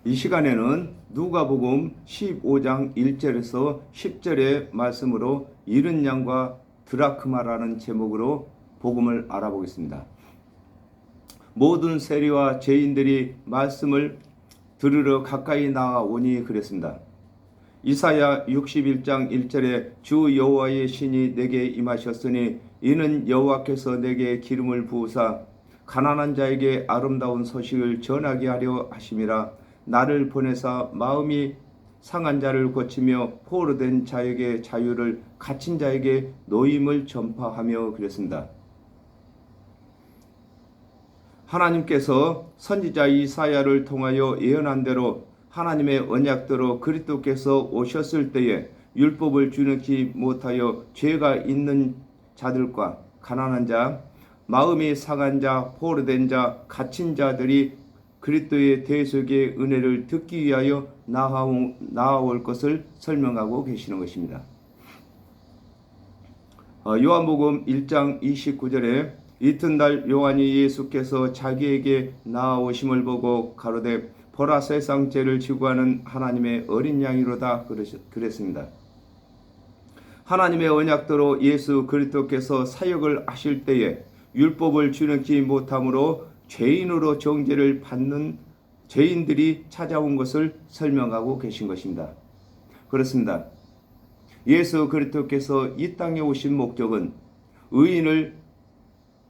이 시간에는 누가복음 15장 1절에서 10절의 말씀으로 잃은 양과 드라크마라는 제목으로 복음을 알아보겠습니다. 모든 세리와 죄인들이 말씀을 들으러 가까이 나아오니 그랬습니다. 이사야 61장 1절에 주 여호와의 신이 내게 임하셨으니 이는 여호와께서 내게 기름을 부으사 가난한 자에게 아름다운 소식을 전하게 하려 하심이라. 나를 보내사 마음이 상한 자를 고치며 포로된 자에게 자유를, 갇힌 자에게 노임을 전파하며 그랬습니다. 하나님께서 선지자 이사야를 통하여 예언한 대로 하나님의 언약대로 그리스도께서 오셨을 때에 율법을 준행치 못하여 죄가 있는 자들과 가난한 자, 마음이 상한 자, 포로된 자, 갇힌 자들이 그리스도의 대속의 은혜를 듣기 위하여 나아올 것을 설명하고 계시는 것입니다. 요한복음 1장 29절에 이튿날 요한이 예수께서 자기에게 나아오심을 보고 가로되 보라 세상 죄를 지고하는 하나님의 어린 양이로다 그랬습니다. 하나님의 언약대로 예수 그리스도께서 사역을 하실 때에 율법을 준행치 못함으로 죄인으로 정죄를 받는 죄인들이 찾아온 것을 설명하고 계신 것입니다. 그렇습니다. 예수 그리스도께서 이 땅에 오신 목적은 의인을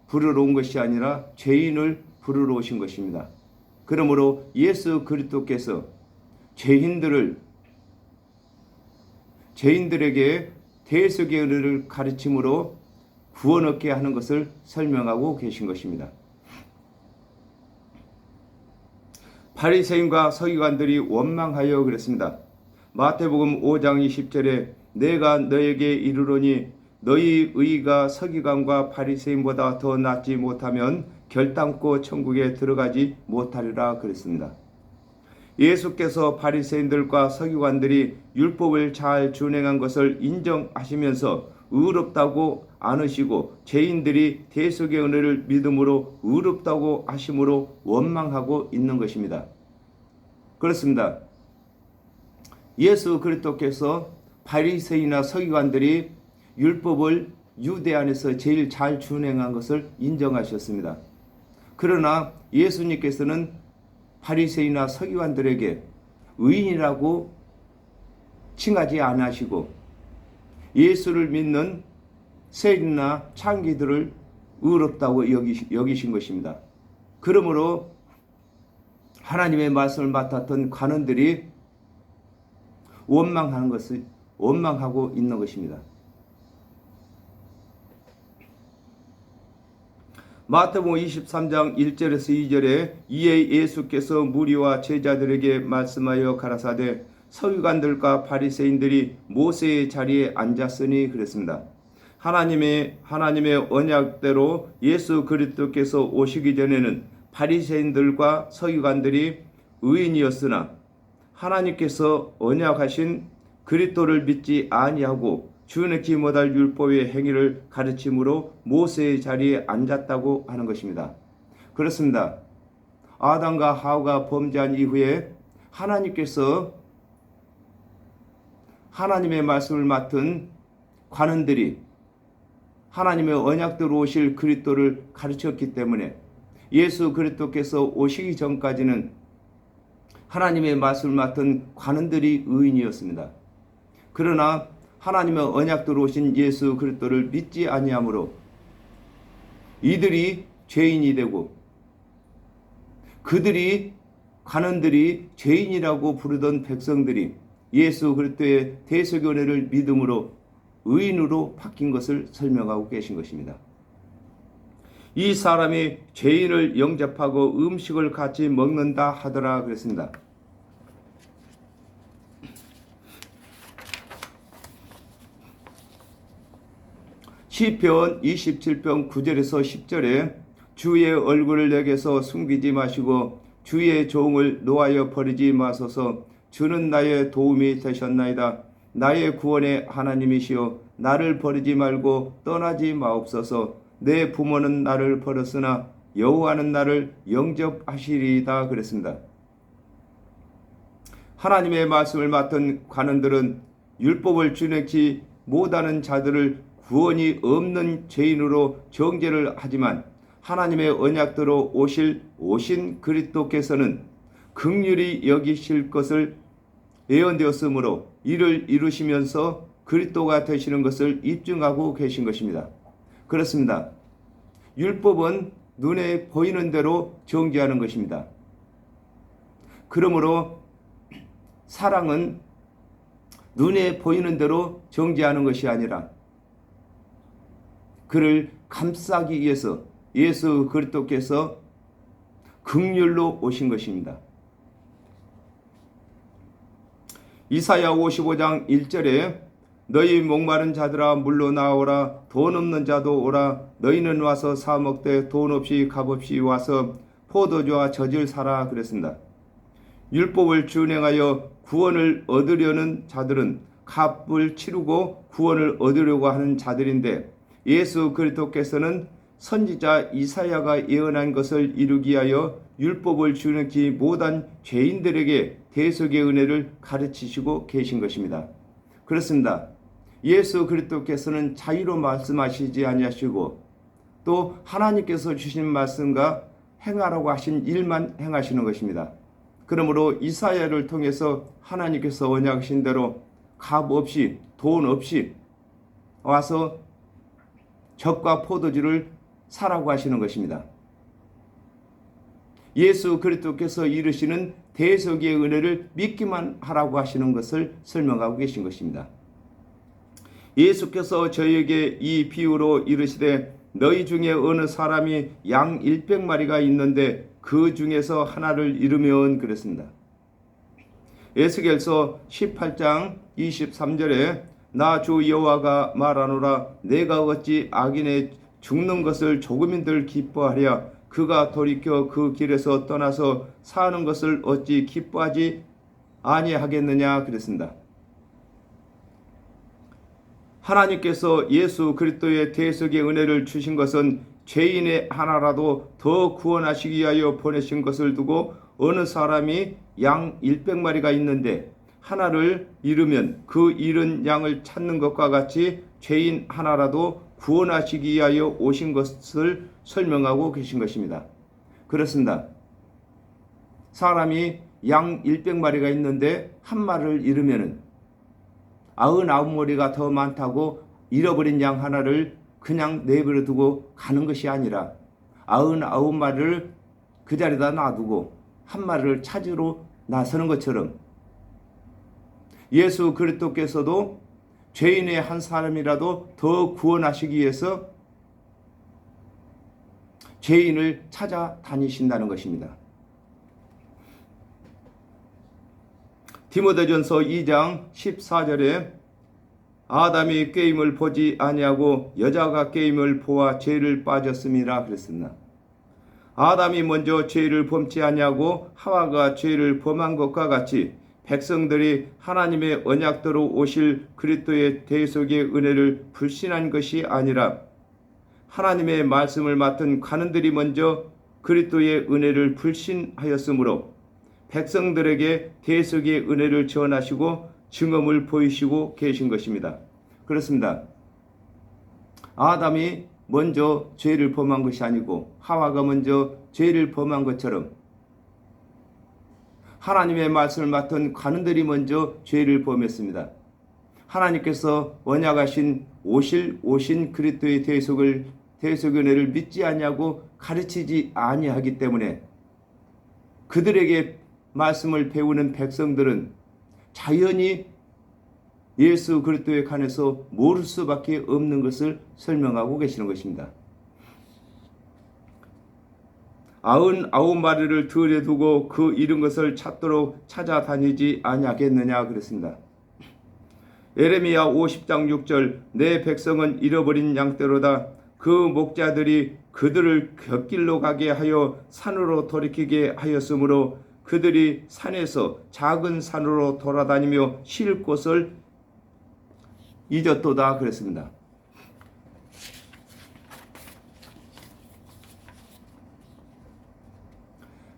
부르러 온 것이 아니라 죄인을 부르러 오신 것입니다. 그러므로 예수 그리스도께서 죄인들에게 대속의 은혜를 가르침으로 구원 얻게 하는 것을 설명하고 계신 것입니다. 바리새인과 서기관들이 원망하여 그랬습니다. 마태복음 5장 20절에 내가 너에게 이르노니 너희 의가 서기관과 바리새인보다 더 낫지 못하면 결단코 천국에 들어가지 못하리라 그랬습니다. 예수께서 바리새인들과 서기관들이 율법을 잘 준행한 것을 인정하시면서 의롭다고 않으시고 죄인들이 대속의 은혜를 믿음으로 의롭다고 하심으로 원망하고 있는 것입니다. 그렇습니다. 예수 그리스도께서 바리새인이나 서기관들이 율법을 유대 안에서 제일 잘 준행한 것을 인정하셨습니다. 그러나 예수님께서는 바리새인이나 서기관들에게 의인이라고 칭하지 않으시고 예수를 믿는 세리나 창기들을 의롭다고 여기신 것입니다. 그러므로 하나님의 말씀을 맡았던 관원들이 원망하고 있는 것입니다. 마태복음 23장 1절에서 2절에 이에 예수께서 무리와 제자들에게 말씀하여 가라사대 서기관들과 바리새인들이 모세의 자리에 앉았으니 그랬습니다. 하나님의 언약대로 예수 그리스도께서 오시기 전에는 바리새인들과 서기관들이 의인이었으나 하나님께서 언약하신 그리스도를 믿지 아니하고 준행치 못할 율법의 행위를 가르침으로 모세의 자리에 앉았다고 하는 것입니다. 그렇습니다. 아담과 하와가 범죄한 이후에 하나님께서 하나님의 말씀을 맡은 관원들이 하나님의 언약대로 오실 그리스도를 가르쳤기 때문에 예수 그리스도께서 오시기 전까지는 하나님의 말씀을 맡은 관원들이 의인이었습니다. 그러나 하나님의 언약대로 오신 예수 그리스도를 믿지 아니하므로 이들이 죄인이 되고 관원들이 죄인이라고 부르던 백성들이 예수 그리스도의 대속의 은혜를 믿음으로 의인으로 바뀐 것을 설명하고 계신 것입니다. 이 사람이 죄인을 영접하고 음식을 같이 먹는다 하더라 그랬습니다. 시편 27편 9절에서 10절에 주의 얼굴을 내게서 숨기지 마시고 주의 종을 노하여 버리지 마소서. 주는 나의 도움이 되셨나이다. 나의 구원의 하나님이시여 나를 버리지 말고 떠나지 마옵소서. 내 부모는 나를 버렸으나 여호와는 나를 영접하시리이다 그랬습니다. 하나님의 말씀을 맡은 관원들은 율법을 준행치 못하는 자들을 구원이 없는 죄인으로 정죄를 하지만 하나님의 언약대로 오신 그리스도께서는 긍휼히 여기실 것을 예언되었으므로 이를 이루시면서 그리스도가 되시는 것을 입증하고 계신 것입니다. 그렇습니다. 율법은 눈에 보이는 대로 정죄하는 것입니다. 그러므로 사랑은 눈에 보이는 대로 정죄하는 것이 아니라 그를 감싸기 위해서 예수 그리스도께서 긍휼로 오신 것입니다. 이사야 55장 1절에 너희 목마른 자들아 물러 나오라, 돈 없는 자도 오라, 너희는 와서 사 먹되 돈 없이 값 없이 와서 포도주와 젖을 사라 그랬습니다. 율법을 준행하여 구원을 얻으려는 자들은 값을 치르고 구원을 얻으려고 하는 자들인데, 예수 그리스도께서는 선지자 이사야가 예언한 것을 이루기 위하여 율법을 준행치 못한 죄인들에게 대속의 은혜를 가르치시고 계신 것입니다. 그렇습니다. 예수 그리스도께서는 자유로 말씀하시지 아니하시고 또 하나님께서 주신 말씀과 행하라고 하신 일만 행하시는 것입니다. 그러므로 이사야를 통해서 하나님께서 언약하신 대로 값 없이 돈 없이 와서 젖과 포도주를 사라고 하시는 것입니다. 예수 그리스도께서 이루시는 대속의 은혜를 믿기만 하라고 하시는 것을 설명하고 계신 것입니다. 예수께서 저희에게 이 비유로 이르시되 너희 중에 어느 사람이 양 100마리가 있는데 그 중에서 하나를 잃으면 그랬습니다. 에스겔서 18장 23절에 나 주 여호와가 말하노라 내가 어찌 악인의 죽는 것을 조금인들 기뻐하랴 그가 돌이켜 그 길에서 떠나서 사는 것을 어찌 기뻐하지 아니하겠느냐 그랬습니다. 하나님께서 예수 그리스도의 대속의 은혜를 주신 것은 죄인의 하나라도 더 구원하시기 위하여 보내신 것을 두고 어느 사람이 양 100마리가 있는데 하나를 잃으면 그 잃은 양을 찾는 것과 같이 죄인 하나라도 구원하시기 위하여 오신 것을 설명하고 계신 것입니다. 그렇습니다. 사람이 양 100마리가 있는데 한 마리를 잃으면 99마리가 더 많다고 잃어버린 양 하나를 그냥 내버려 두고 가는 것이 아니라 99마리를 그 자리에다 놔두고 한 마리를 찾으러 나서는 것처럼 예수 그리스도께서도 죄인의 한 사람이라도 더 구원하시기 위해서 죄인을 찾아다니신다는 것입니다. 디모데전서 2장 14절에 아담이 게임을 보지 아니하고 여자가 게임을 보아 죄를 빠졌음이라 그랬습니다. 아담이 먼저 죄를 범치 아니하고 하와가 죄를 범한 것과 같이 백성들이 하나님의 언약대로 오실 그리스도의 대속의 은혜를 불신한 것이 아니라 하나님의 말씀을 맡은 관원들이 먼저 그리스도의 은혜를 불신하였으므로 백성들에게 대속의 은혜를 전하시고 증언을 보이시고 계신 것입니다. 그렇습니다. 아담이 먼저 죄를 범한 것이 아니고 하와가 먼저 죄를 범한 것처럼 하나님의 말씀을 맡은 관원들이 먼저 죄를 범했습니다. 하나님께서 언약하신 오신 그리스도의 대속의 은혜를 믿지 아니하고 가르치지 아니하기 때문에 그들에게 말씀을 배우는 백성들은 자연히 예수 그리스도에 관해서 모를 수밖에 없는 것을 설명하고 계시는 것입니다. 99마리를 들에 두고 그 잃은 것을 찾도록 찾아다니지 아니하겠느냐 그랬습니다. 예레미야 50장 6절 내 백성은 잃어버린 양떼로다 그 목자들이 그들을 곁길로 가게 하여 산으로 돌이키게 하였으므로 그들이 산에서 작은 산으로 돌아다니며 쉴 곳을 잊었도다 그랬습니다.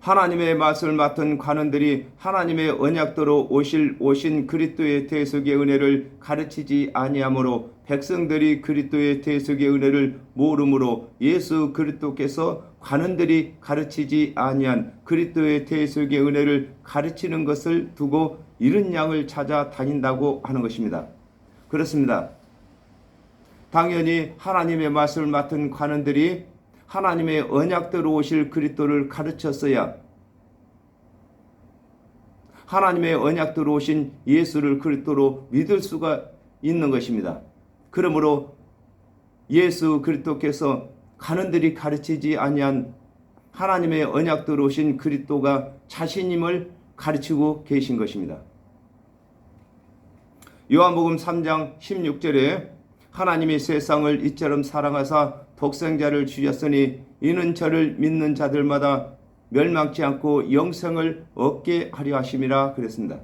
하나님의 말씀을 맡은 관원들이 하나님의 언약대로 오신 그리스도의 대속의 은혜를 가르치지 아니하므로 백성들이 그리스도의 대속의 은혜를 모르므로 예수 그리스도께서 관원들이 가르치지 아니한 그리스도의 대속의 은혜를 가르치는 것을 두고 이른 양을 찾아 다닌다고 하는 것입니다. 그렇습니다. 당연히 하나님의 말씀을 맡은 관원들이 하나님의 언약대로 오실 그리스도를 가르쳤어야 하나님의 언약대로 오신 예수를 그리스도로 믿을 수가 있는 것입니다. 그러므로 예수 그리스도께서 관원들이 가르치지 아니한 하나님의 언약대로 오신 그리스도가 자신임을 가르치고 계신 것입니다. 요한복음 3장 16절에 하나님이 세상을 이처럼 사랑하사 독생자를 주셨으니 이는 저를 믿는 자들마다 멸망치 않고 영생을 얻게 하려 하심이라 그랬습니다.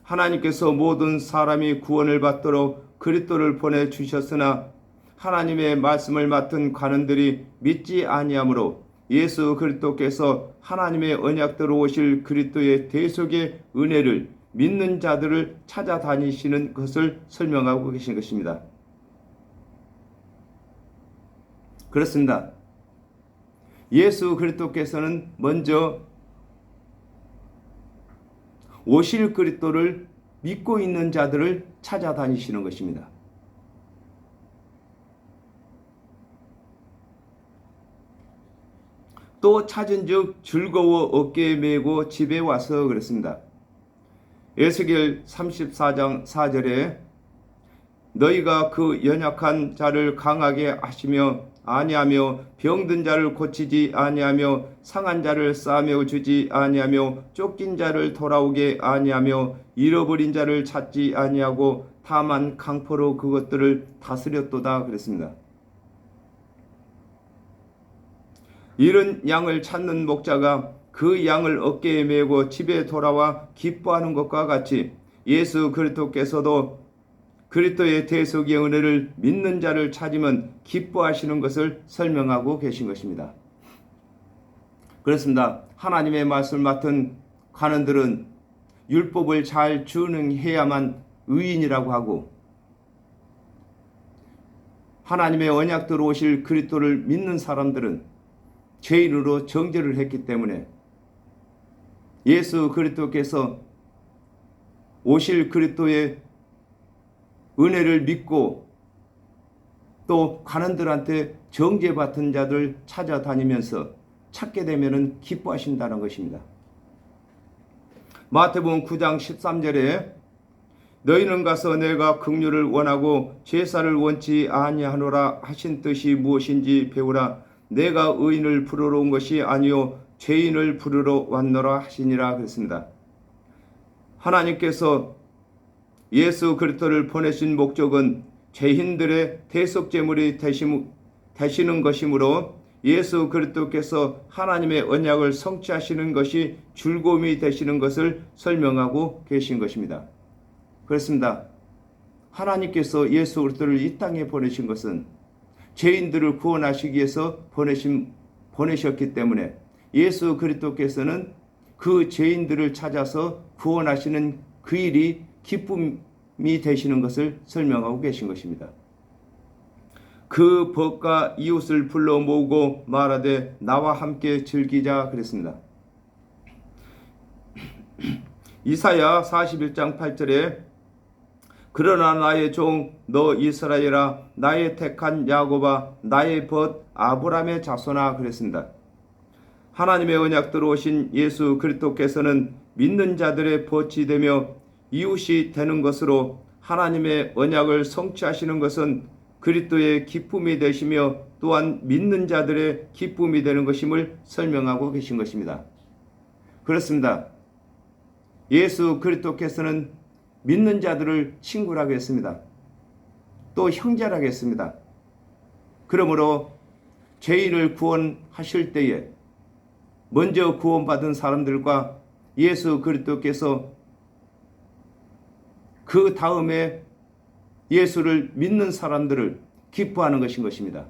하나님께서 모든 사람이 구원을 받도록 그리스도를 보내주셨으나 하나님의 말씀을 맡은 관원들이 믿지 아니하므로 예수 그리스도께서 하나님의 언약대로 오실 그리스도의 대속의 은혜를 믿는 자들을 찾아다니시는 것을 설명하고 계신 것입니다. 그렇습니다. 예수 그리스도께서는 먼저 오실 그리스도를 믿고 있는 자들을 찾아다니시는 것입니다. 또 찾은즉 즐거워 어깨에 메고 집에 와서 그랬습니다. 에스겔 34장 4절에 너희가 그 연약한 자를 강하게 하시며 아니하며 병든 자를 고치지 아니하며 상한 자를 싸매어 주지 아니하며 쫓긴 자를 돌아오게 아니하며 잃어버린 자를 찾지 아니하고 다만 강포로 그것들을 다스렸도다 그랬습니다. 잃은 양을 찾는 목자가 그 양을 어깨에 메고 집에 돌아와 기뻐하는 것과 같이 예수 그리스도께서도 그리스도의 대속의 은혜를 믿는 자를 찾으면 기뻐하시는 것을 설명하고 계신 것입니다. 그렇습니다. 하나님의 말씀을 맡은 관원들은 율법을 잘 준행해야만 의인이라고 하고 하나님의 언약대로 오실 그리스도를 믿는 사람들은 죄인으로 정죄를 했기 때문에 예수 그리스도께서 오실 그리스도의 은혜를 믿고 또 관원들한테 정죄받은 자들 찾아다니면서 찾게 되면 기뻐하신다는 것입니다. 마태복음 9장 13절에 너희는 가서 내가 긍휼을 원하고 제사를 원치 아니하노라 하신 뜻이 무엇인지 배우라. 내가 의인을 부르러 온 것이 아니요 죄인을 부르러 왔노라 하시니라 그랬습니다. 하나님께서 예수 그리스도를 보내신 목적은 죄인들의 대속제물이 되시는 것이므로 예수 그리스도께서 하나님의 언약을 성취하시는 것이 즐거움이 되시는 것을 설명하고 계신 것입니다. 그렇습니다. 하나님께서 예수 그리스도를 이 땅에 보내신 것은 죄인들을 구원하시기 위해서 보내셨기 때문에 예수 그리스도께서는 그 죄인들을 찾아서 구원하시는 그 일이 기쁨이 되시는 것을 설명하고 계신 것입니다. 그 벗과 이웃을 불러 모으고 말하되 나와 함께 즐기자 그랬습니다. 이사야 41장 8절에 그러나 나의 종 너 이스라엘아 나의 택한 야곱아 나의 벗 아브라함의 자손아 그랬습니다. 하나님의 언약대로 오신 예수 그리스도께서는 믿는 자들의 벗이 되며 이웃이 되는 것으로 하나님의 언약을 성취하시는 것은 그리스도의 기쁨이 되시며 또한 믿는 자들의 기쁨이 되는 것임을 설명하고 계신 것입니다. 그렇습니다. 예수 그리스도께서는 믿는 자들을 친구라고 했습니다. 또 형제라고 했습니다. 그러므로 죄인을 구원하실 때에 먼저 구원받은 사람들과 예수 그리스도께서 그 다음에 예수를 믿는 사람들을 기뻐하는 것인 것입니다.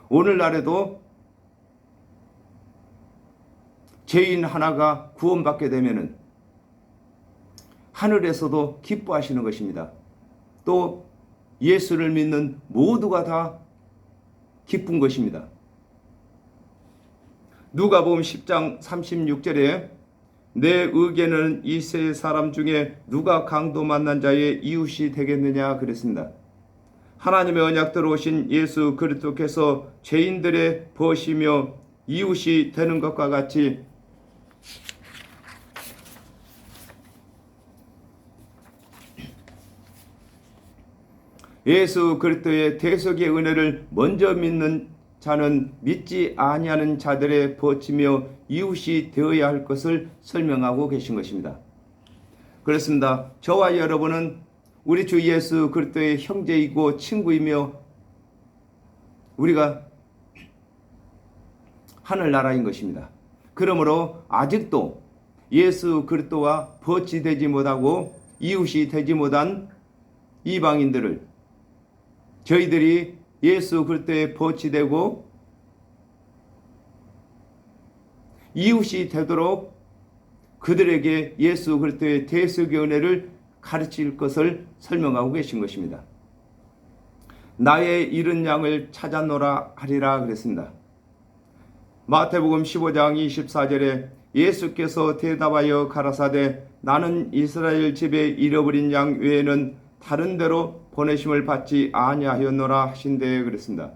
오늘날에도 죄인 하나가 구원받게 되면은 하늘에서도 기뻐하시는 것입니다. 또 예수를 믿는 모두가 다 기쁜 것입니다. 누가복음 10장 36절에 내 의견은 이 세 사람 중에 누가 강도 만난 자의 이웃이 되겠느냐 그랬습니다. 하나님의 언약대로 오신 예수 그리스도께서 죄인들의 벗이며 이웃이 되는 것과 같이 예수 그리스도의 대속의 은혜를 먼저 믿는 자는 믿지 아니하는 자들의 벗이며 이웃이 되어야 할 것을 설명하고 계신 것입니다. 그렇습니다. 저와 여러분은 우리 주 예수 그리스도의 형제이고 친구이며 우리가 하늘나라인 것입니다. 그러므로 아직도 예수 그리스도와 벗이 되지 못하고 이웃이 되지 못한 이방인들을 저희들이 예수 그리스도의 벗이 되고 이웃이 되도록 그들에게 예수 그리스도의 대속의 은혜를 가르칠 것을 설명하고 계신 것입니다. 나의 잃은 양을 찾아노라 하리라 그랬습니다. 마태복음 15장 24절에 예수께서 대답하여 가라사대 나는 이스라엘 집에 잃어버린 양 외에는 다른 데로 보내심을 받지 아니하였노라 하신대 그랬습니다.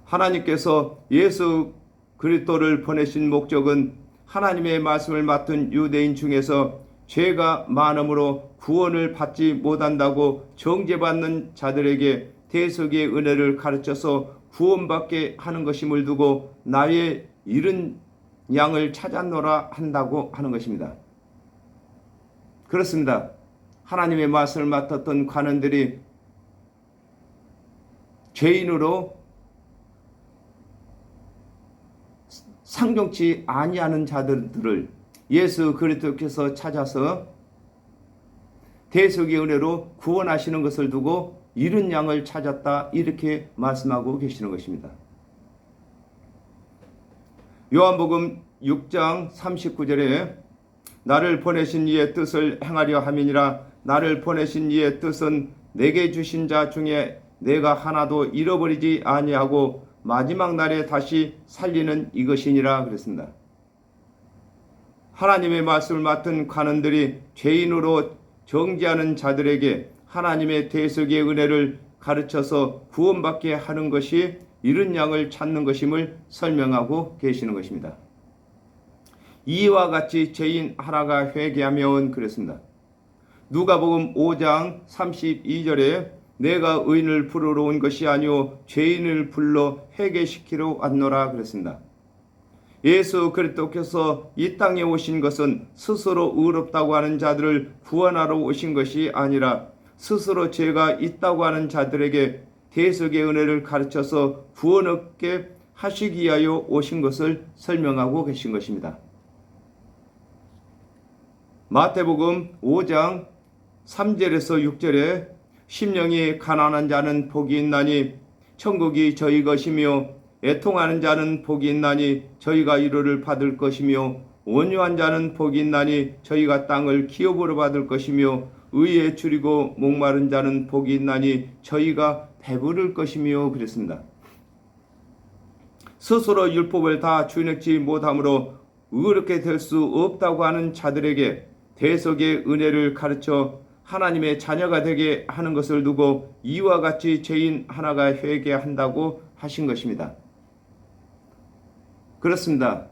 하나님께서 예수 그리스도를 보내신 목적은 하나님의 말씀을 맡은 유대인 중에서 죄가 많음으로 구원을 받지 못한다고 정죄받는 자들에게 대속의 은혜를 가르쳐서 구원받게 하는 것임을 두고 나의 잃은 양을 찾아노라 한다고 하는 것입니다. 그렇습니다. 하나님의 말씀을 맡았던 관원들이 죄인으로 상종치 아니하는 자들을 예수 그리스도께서 찾아서 대속의 은혜로 구원하시는 것을 두고 잃은 양을 찾았다 이렇게 말씀하고 계시는 것입니다. 요한복음 6장 39절에 나를 보내신 이의 뜻을 행하려 함이니라 나를 보내신 이의 뜻은 내게 주신 자 중에 내가 하나도 잃어버리지 아니하고 마지막 날에 다시 살리는 이것이니라 그랬습니다. 하나님의 말씀을 맡은 관원들이 죄인으로 정죄하는 자들에게 하나님의 대속의 은혜를 가르쳐서 구원받게 하는 것이 잃은 양을 찾는 것임을 설명하고 계시는 것입니다. 이와 같이 죄인 하나가 회개하면 그랬습니다. 누가복음 5장 32절에 내가 의인을 부르러 온 것이 아니오 죄인을 불러 회개시키러 왔노라 그랬습니다. 예수 그리스도께서 이 땅에 오신 것은 스스로 의롭다고 하는 자들을 구원하러 오신 것이 아니라 스스로 죄가 있다고 하는 자들에게 대속의 은혜를 가르쳐서 구원 얻게 하시기 위하여 오신 것을 설명하고 계신 것입니다. 마태복음 5장 3절에서 6절에 심령이 가난한 자는 복이 있나니 천국이 저희 것이며 애통하는 자는 복이 있나니 저희가 위로를 받을 것이며 온유한 자는 복이 있나니 저희가 땅을 기업으로 받을 것이며 의에 줄이고 목마른 자는 복이 있나니 저희가 배부를 것이며 그랬습니다. 스스로 율법을 다 준행치 못함으로 의롭게 될 수 없다고 하는 자들에게 대속의 은혜를 가르쳐 하나님의 자녀가 되게 하는 것을 두고 이와 같이 죄인 하나가 회개한다고 하신 것입니다. 그렇습니다.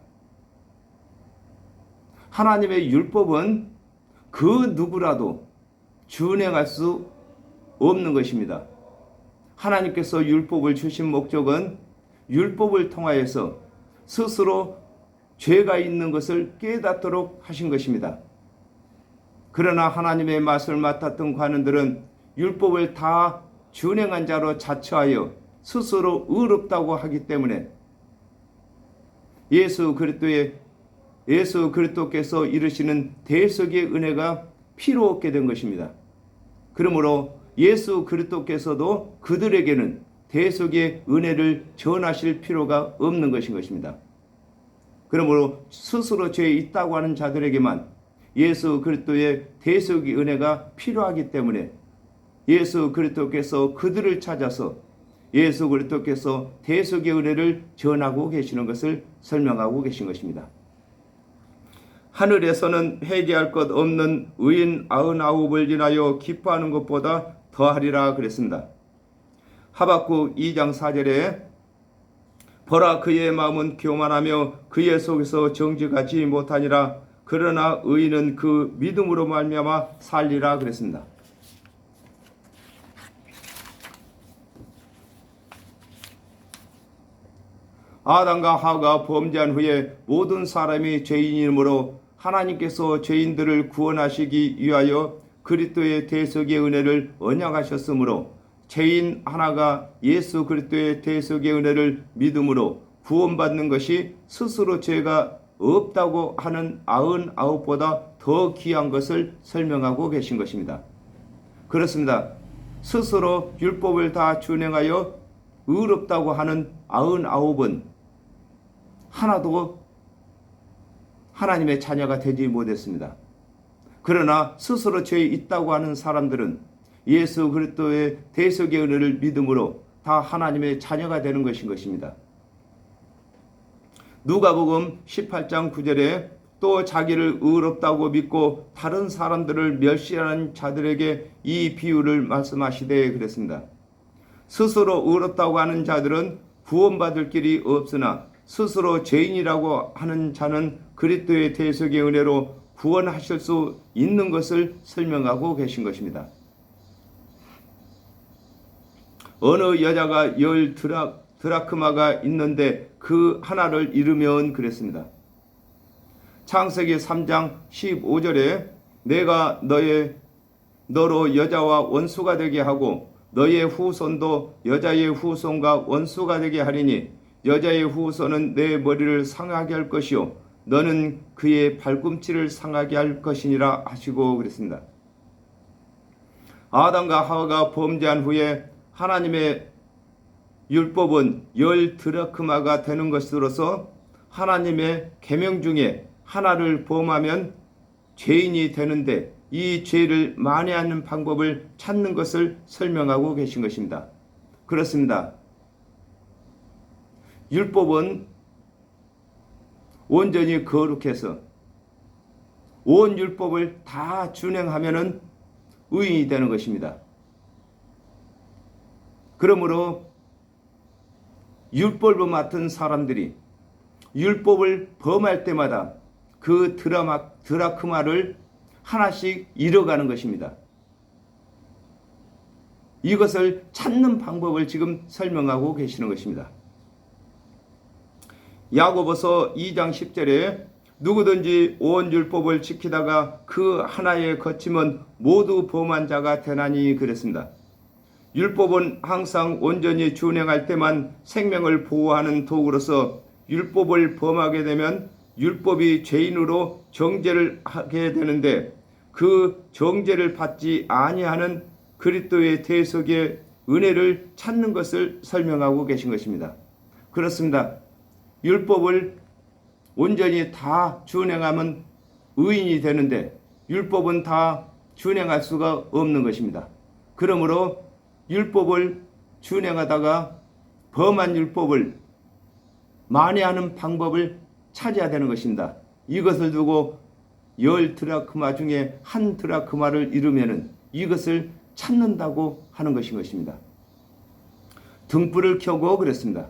하나님의 율법은 그 누구라도 준행할 수 없는 것입니다. 하나님께서 율법을 주신 목적은 율법을 통하여서 스스로 죄가 있는 것을 깨닫도록 하신 것입니다. 그러나 하나님의 말씀을 맡았던 관원들은 율법을 다 준행한 자로 자처하여 스스로 의롭다고 하기 때문에 예수 그리스도께서 이루시는 대속의 은혜가 필요 없게 된 것입니다. 그러므로 예수 그리스도께서도 그들에게는 대속의 은혜를 전하실 필요가 없는 것인 것입니다. 그러므로 스스로 죄에 있다고 하는 자들에게만 예수 그리스도의 대속의 은혜가 필요하기 때문에 예수 그리스도께서 그들을 찾아서 예수 그리스도께서 대속의 은혜를 전하고 계시는 것을 설명하고 계신 것입니다. 하늘에서는 회개할 것 없는 의인 99을 인하여 기뻐하는 것보다 더하리라 그랬습니다. 하박국 2장 4절에 보라 그의 마음은 교만하며 그의 속에서 정직하지 못하니라 그러나 의인은 그 믿음으로 말미암아 살리라 그랬습니다. 아담과 하와가 범죄한 후에 모든 사람이 죄인이므로 하나님께서 죄인들을 구원하시기 위하여 그리스도의 대속의 은혜를 언약하셨으므로 죄인 하나가 예수 그리스도의 대속의 은혜를 믿음으로 구원받는 것이 스스로 죄가 없다고 하는 99보다 더 귀한 것을 설명하고 계신 것입니다. 그렇습니다. 스스로 율법을 다 준행하여 의롭다고 하는 99은 하나도 하나님의 자녀가 되지 못했습니다. 그러나 스스로 죄에 있다고 하는 사람들은 예수 그리스도의 대속의 은혜를 믿음으로 다 하나님의 자녀가 되는 것인 것입니다. 누가복음 18장 9절에 또 자기를 의롭다고 믿고 다른 사람들을 멸시하는 자들에게 이 비유를 말씀하시되 그랬습니다. 스스로 의롭다고 하는 자들은 구원받을 길이 없으나 스스로 죄인이라고 하는 자는 그리스도의 대속의 은혜로 구원하실 수 있는 것을 설명하고 계신 것입니다. 어느 여자가 10 드라크마가 있는데 그 하나를 잃으면 그랬습니다. 창세기 3장 15절에 내가 너로 여자와 원수가 되게 하고 너의 후손도 여자의 후손과 원수가 되게 하리니 여자의 후손은 내 머리를 상하게 할 것이요 너는 그의 발꿈치를 상하게 할 것이니라 하시고 그랬습니다. 아담과 하와가 범죄한 후에 하나님의 율법은 10 드라크마가 되는 것으로서 하나님의 계명 중에 하나를 범하면 죄인이 되는데 이 죄를 만회하는 방법을 찾는 것을 설명하고 계신 것입니다. 그렇습니다. 율법은 온전히 거룩해서 온 율법을 다 준행하면 의인이 되는 것입니다. 그러므로 율법을 맡은 사람들이 율법을 범할 때마다 그 드라크마를 하나씩 잃어가는 것입니다. 이것을 찾는 방법을 지금 설명하고 계시는 것입니다. 야고보서 2장 10절에 누구든지 온 율법을 지키다가 그 하나에 거치면 모두 범한 자가 되나니 그랬습니다. 율법은 항상 온전히 준행할 때만 생명을 보호하는 도구로서 율법을 범하게 되면 율법이 죄인으로 정죄를 하게 되는데 그 정죄를 받지 아니하는 그리스도의 대속의 은혜를 찾는 것을 설명하고 계신 것입니다. 그렇습니다. 율법을 온전히 다 준행하면 의인이 되는데 율법은 다 준행할 수가 없는 것입니다. 그러므로 율법을 준행하다가 범한 율법을 만회하는 방법을 찾아야 되는 것입니다. 이것을 두고 10 드라크마 중에 1 드라크마를 잃으면 이것을 찾는다고 하는 것인 것입니다. 등불을 켜고 그랬습니다.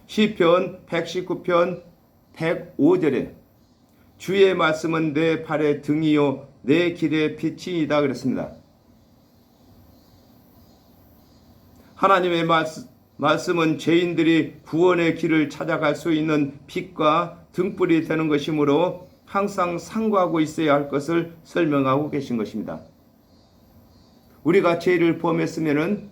시편 119편 105절에 주의 말씀은 내 발의 등이요 내 길의 빛이다 그랬습니다. 하나님의 말씀은 죄인들이 구원의 길을 찾아갈 수 있는 빛과 등불이 되는 것이므로 항상 상고하고 있어야 할 것을 설명하고 계신 것입니다. 우리가 죄를 범했으면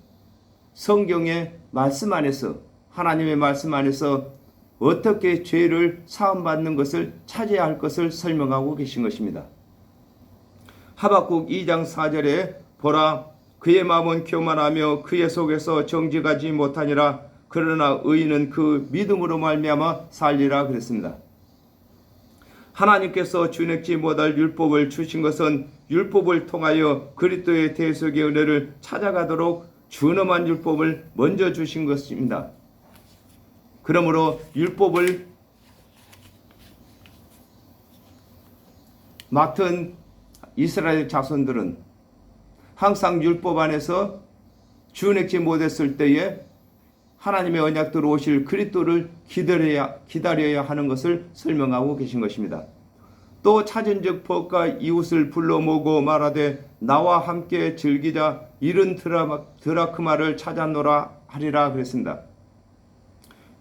성경의 말씀 안에서 하나님의 말씀 안에서 어떻게 죄를 사함받는 것을 찾아야 할 것을 설명하고 계신 것입니다. 하박국 2장 4절에 보라 그의 마음은 교만하며 그의 속에서 정직하지 못하니라 그러나 의인은 그 믿음으로 말미암아 살리라 그랬습니다. 하나님께서 준행치 못할 율법을 주신 것은 율법을 통하여 그리스도의 대속의 은혜를 찾아가도록 준엄한 율법을 먼저 주신 것입니다. 그러므로 율법을 맡은 이스라엘 자손들은 항상 율법 안에서 준행치 못했을 때에 하나님의 언약대로 오실 그리스도를 기다려야 하는 것을 설명하고 계신 것입니다. 또 찾은즉 벗과 이웃을 불러 모으고 말하되 나와 함께 즐기자 이른 드라크마를 찾았노라 하리라 그랬습니다.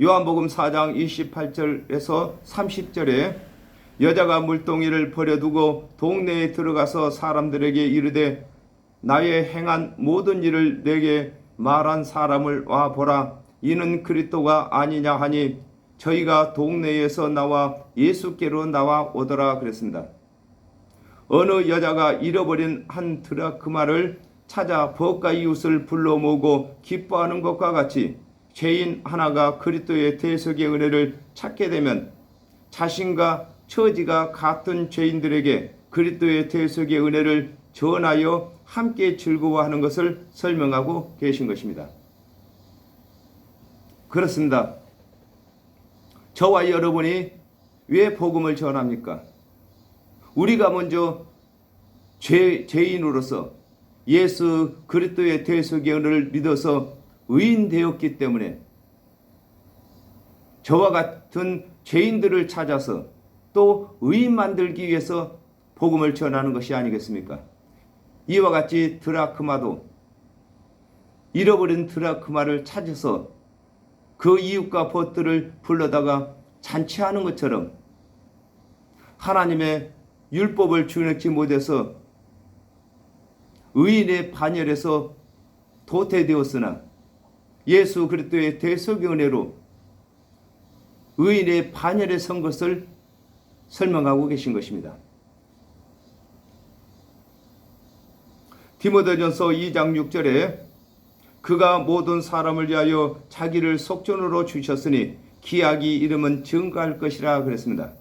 요한복음 4장 28절에서 30절에 여자가 물동이를 버려두고 동네에 들어가서 사람들에게 이르되 나의 행한 모든 일을 내게 말한 사람을 와 보라 이는 그리스도가 아니냐 하니 저희가 동네에서 나와 예수께로 나와 오더라 그랬습니다. 어느 여자가 잃어버린 한 드라크마를 찾아 벗과 이웃을 불러 모으고 기뻐하는 것과 같이 죄인 하나가 그리스도의 대속의 은혜를 찾게 되면 자신과 처지가 같은 죄인들에게 그리스도의 대속의 은혜를 전하여 함께 즐거워하는 것을 설명하고 계신 것입니다. 그렇습니다. 저와 여러분이 왜 복음을 전합니까? 우리가 먼저 죄인으로서 예수 그리스도의 대속의 은혜를 믿어서 의인 되었기 때문에 저와 같은 죄인들을 찾아서 또 의인 만들기 위해서 복음을 전하는 것이 아니겠습니까? 이와 같이 드라크마도 잃어버린 드라크마를 찾아서 그 이웃과 벗들을 불러다가 잔치하는 것처럼 하나님의 율법을 준행치 못해서 의인의 반열에서 도태되었으나 예수 그리스도의 대속의 은혜로 의인의 반열에 선 것을 설명하고 계신 것입니다. 디모데전서 2장 6절에 그가 모든 사람을 위하여 자기를 속전으로 주셨으니 기약이 이름은 증거할 것이라 그랬습니다.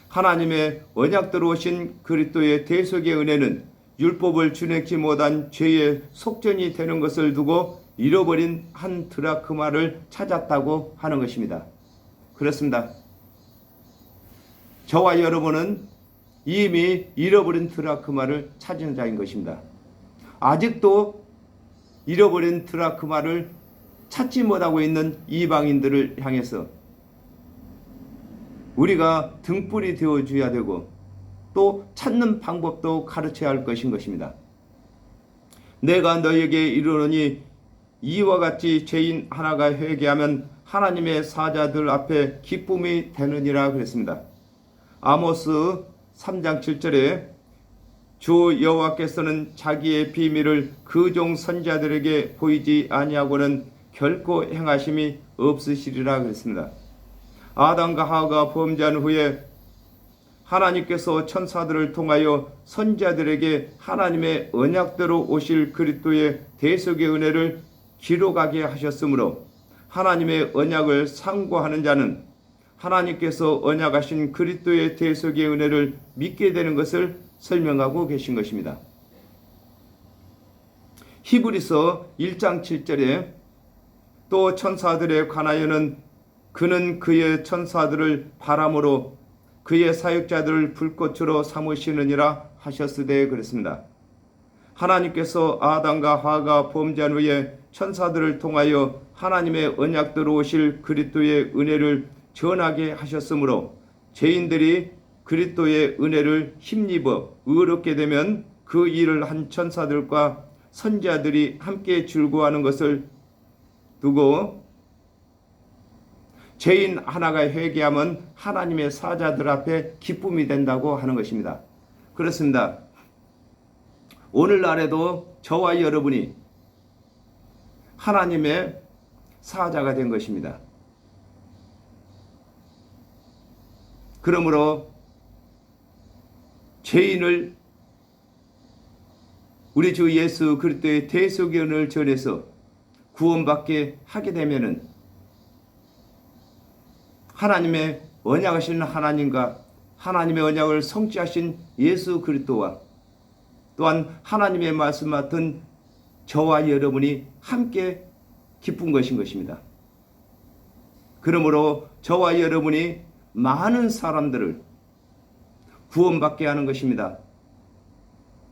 하나님의 언약대로 오신 그리스도의 대속의 은혜는 율법을 준행치 못한 죄의 속전이 되는 것을 두고 잃어버린 한 드라크마를 찾았다고 하는 것입니다. 그렇습니다. 저와 여러분은 이미 잃어버린 드라크마를 찾은 자인 것입니다. 아직도 잃어버린 드라크마를 찾지 못하고 있는 이방인들을 향해서 우리가 등불이 되어줘야 되고 또 찾는 방법도 가르쳐야 할 것인 것입니다. 내가 너에게 이르노니 이와 같이 죄인 하나가 회개하면 하나님의 사자들 앞에 기쁨이 되느니라 그랬습니다. 아모스 3장 7절에 주 여호와께서는 자기의 비밀을 그 종 선지자들에게 보이지 아니하고는 결코 행하심이 없으시리라 그랬습니다. 아담과 하와가 범죄한 후에 하나님께서 천사들을 통하여 선지자들에게 하나님의 언약대로 오실 그리스도의 대속의 은혜를 기록하게 하셨으므로 하나님의 언약을 상고하는 자는 하나님께서 언약하신 그리스도의 대속의 은혜를 믿게 되는 것을 설명하고 계신 것입니다. 히브리서 1장 7절에 또 천사들에 관하여는 그는 그의 천사들을 바람으로 그의 사역자들을 불꽃으로 삼으시느니라 하셨으되 그랬습니다. 하나님께서 아담과 하와가 범죄한 후에 천사들을 통하여 하나님의 언약대로 오실 그리스도의 은혜를 전하게 하셨으므로 죄인들이 그리스도의 은혜를 힘입어 의롭게 되면 그 일을 한 천사들과 선지자들이 함께 즐거워하는 것을 두고 죄인 하나가 회개하면 하나님의 사자들 앞에 기쁨이 된다고 하는 것입니다. 그렇습니다. 오늘날에도 저와 여러분이 하나님의 사자가 된 것입니다. 그러므로 죄인을 우리 주 예수 그리스도의 대속의 은혜를 전해서 구원받게 하게 되면은 하나님의 언약하시는 하나님과 하나님의 언약을 성취하신 예수 그리스도와 또한 하나님의 말씀 맡은 저와 여러분이 함께 기쁜 것입니다. 그러므로 저와 여러분이 많은 사람들을 구원받게 하는 것입니다.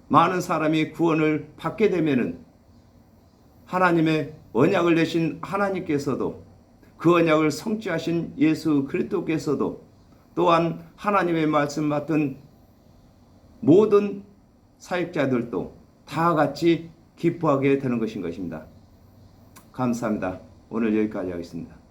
많은 사람이 구원을 받게 되면은 하나님의 언약을 내신 하나님께서도 그 언약을 성취하신 예수 그리스도께서도 또한 하나님의 말씀 맡은 모든 사역자들도 다 같이 기뻐하게 되는 것입니다. 감사합니다. 오늘 여기까지 하겠습니다.